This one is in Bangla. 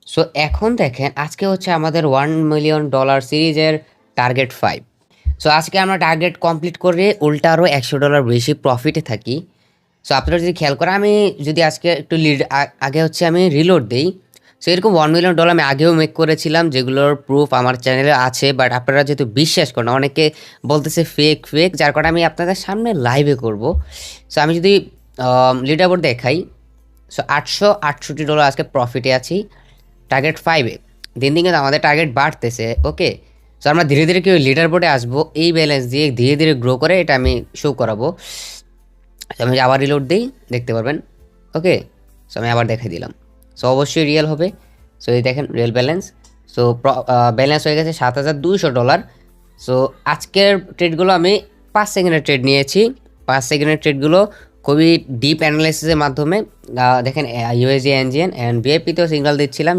সো এখন দেখেন আজকে হচ্ছে আমাদের $1 মিলিয়ন সিরিজের টার্গেট 5। সো আজকে আমরা টার্গেট কমপ্লিট করে উল্টা আরও $100 বেশি প্রফিটে থাকি। সো আপনারা যদি খেয়াল করেন, আমি যদি আজকে একটু আগে হচ্ছে আমি রিলোড দেই। সো এরকম $1 মিলিয়ন আমি আগেও মেক করেছিলাম, যেগুলোর প্রুফ আমার চ্যানেলে আছে, বাট আপনারা যেহেতু বিশ্বাস করেন, অনেকে বলতেছে ফেক ফেক, যার কারণে আমি আপনাদের সামনে লাইভে করব। সো আমি যদি লিডার বোর্ড দেখাই, সো $868 আজকে প্রফিটে আছি টার্গেট 5-এ। দিন দিন কিন্তু আমাদের টার্গেট বাড়তেছে। ওকে, সো আমরা ধীরে ধীরে কেউ লিডার বোর্ডে আসবো, এই ব্যালেন্স দিয়ে ধীরে ধীরে গ্রো করে এটা আমি শো করাবো। আমি আবার রিলোড দিই, দেখতে পারবেন। ওকে, সো আমি আবার দেখাই দিলাম। সো অবশ্যই রিয়েল হবে। সো এই দেখেন রিয়েল ব্যালেন্স। সো ব্যালেন্স হয়ে গেছে $7,200। সো আজকের ট্রেডগুলো আমি 5 সেকেন্ডের ট্রেড নিয়েছি। 5 সেকেন্ডের ট্রেডগুলো খুবই ডিপ অ্যানালাইসিসের মাধ্যমে দেখেন ইউএসজি এনজিএন অ্যান্ড ভিআইপিতেও সিগন্যাল দিচ্ছিলাম।